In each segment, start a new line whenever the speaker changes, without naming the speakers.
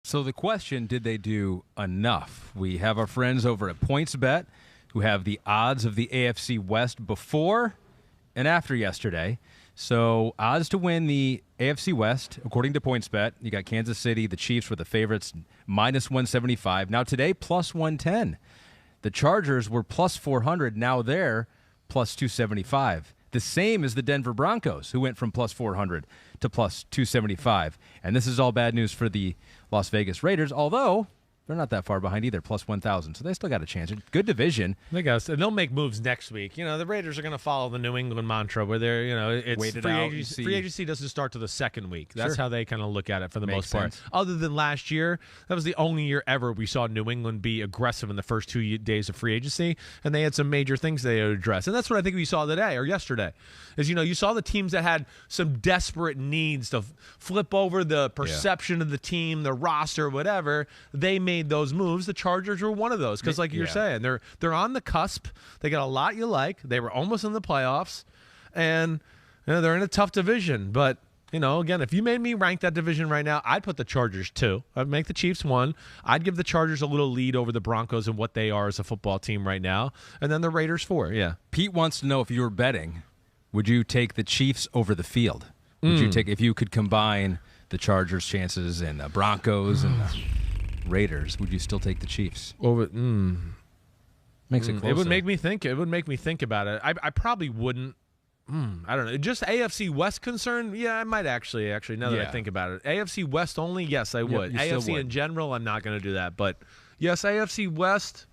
So the question, did they do enough? We have our friends over at PointsBet who have the odds of the AFC West before and after yesterday. So odds to win the AFC West, according to PointsBet, you got Kansas City, the Chiefs were the favorites, minus 175. Now today, plus 110. The Chargers were plus 400. Now they're plus 275. The same as the Denver Broncos, who went from plus 400 to plus 275. And this is all bad news for the Las Vegas Raiders, although they're not that far behind either, plus 1,000. So they still got a chance. Good division.
They got, and they'll make moves next week. The Raiders are going to follow the New England mantra where they're, it's free agency doesn't start to the second week. That's how they kind of look at it for the most part.
Sense.
Other than last year, that was the only year ever we saw New England be aggressive in the first 2 days of free agency, and they had some major things they had to address. And that's what I think we saw today or yesterday. Is you saw the teams that had some desperate needs to flip over the perception of the team, the roster, whatever. They made those moves. The Chargers were one of those because, like you're saying, they're on the cusp. They got a lot you like. They were almost in the playoffs, and they're in a tough division. But again, if you made me rank that division right now, I'd put the Chargers 2. I'd make the Chiefs 1. I'd give the Chargers a little lead over the Broncos and what they are as a football team right now, and then the Raiders 4. Yeah.
Pete wants to know, if you were betting, would you take the Chiefs over the field? Would you take, if you could combine the Chargers' chances and the Broncos and the Raiders, would you still take the Chiefs? Makes it closer.
It would make me think. It would make me think about it. I probably wouldn't. I don't know. Just AFC West concern? Yeah, I might actually. Now that I think about it, AFC West only. Yes, I would. AFC in general, I'm not going to do that. But yes, AFC West,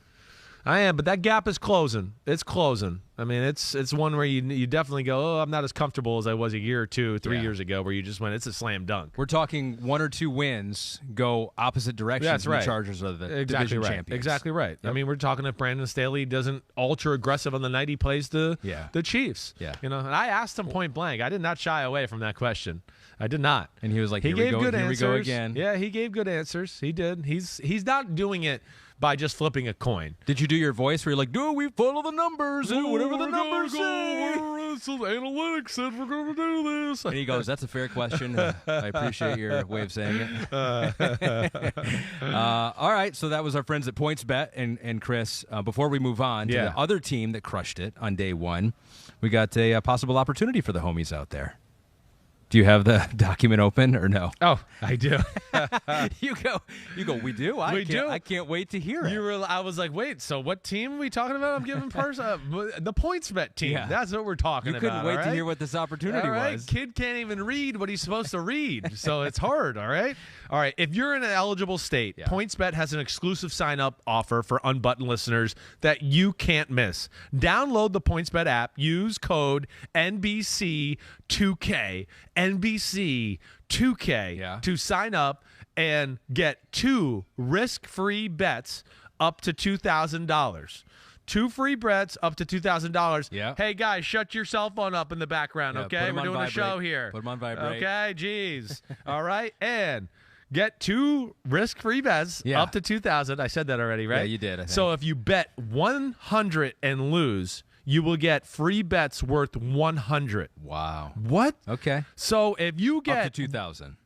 I am. But that gap is closing. It's closing. I mean, it's one where you definitely go, I'm not as comfortable as I was a year or 2, 3 years ago, where you just went, it's a slam dunk.
We're talking 1 or 2 wins go opposite directions.
That's right.
The Chargers are the division champions.
Exactly right.
Yep.
I mean, we're talking if Brandon Staley doesn't ultra aggressive on the night he plays the Chiefs.
Yeah.
And I asked him point blank. I did not shy away from that question. I did not.
And he was like,
here we go
again.
Yeah, he gave good answers. He did. He's not doing it by just flipping a coin.
Did you do your voice where you're like, do we follow the numbers? Whatever the numbers say.
Analytics said we're going to do this.
And he goes, that's a fair question. I appreciate your way of saying it. All right, so that was our friends at PointsBet and Chris. Before we move on to the other team that crushed it on day 1, we got a possible opportunity for the homies out there. Do you have the document open or no?
Oh, I do.
You go. We do. I can't wait to hear it.
I was like, wait. So what team are we talking about? I'm giving the PointsBet team. Yeah. That's what we're talking about.
You couldn't wait to hear what this opportunity was.
Kid can't even read what he's supposed to read, so it's hard. All right. If you're in an eligible state, PointsBet has an exclusive sign-up offer for Unbuttoned listeners that you can't miss. Download the PointsBet app. Use code NBC2K. NBC2K to sign up and get 2 risk-free bets up to $2,000. 2 free bets up to $2,000.
Yeah.
Hey, guys, shut your cell phone up in the background, okay? We're doing a show here.
Put them on vibrate.
Okay, geez. All right, and get 2 risk-free bets up to $2,000. I said that already, right?
Yeah, you did, I think.
So if you bet 100 and lose, you will get free bets worth 100.
Wow.
What?
Okay.
So if you get
up to 2,000.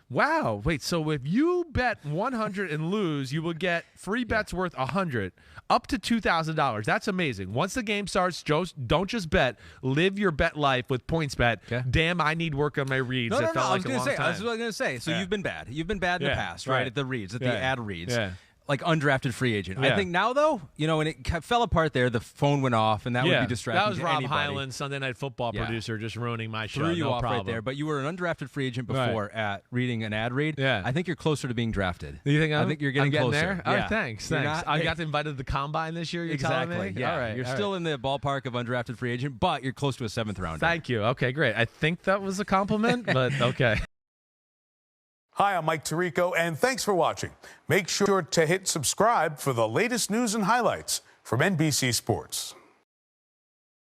Wow. Wait, so if you bet 100 and lose, you will get free bets worth 100 up to $2,000. That's amazing. Once the game starts, don't just bet. Live your bet life with PointsBet.
Okay.
Damn, I need work on my reads.
No,
I was
going to say. That's what I was going to say. So you've been bad. You've been bad in the past, right? At the reads, at the ad reads.
Yeah.
Like undrafted free agent. I think now, though, when it fell apart there, the phone went off, and that would be distracting.
That was
to
Rob
anybody.
Hyland, Sunday Night Football producer, just ruining my show.
Threw you off
problem.
right there. But you were an undrafted free agent before at reading an ad read.
Yeah.
I think you're closer to being drafted.
You think
I think you're getting
getting
closer.
there?
Yeah.
Oh, thanks. I got invited to the Combine this year, you're telling me?
Yeah.
All right.
You're still in the ballpark of undrafted free agent, but you're close to a 7th rounder.
Thank you. Okay, great. I think that was a compliment, but okay.
Hi, I'm Mike Tirico, and thanks for watching. Make sure to hit subscribe for the latest news and highlights from NBC Sports.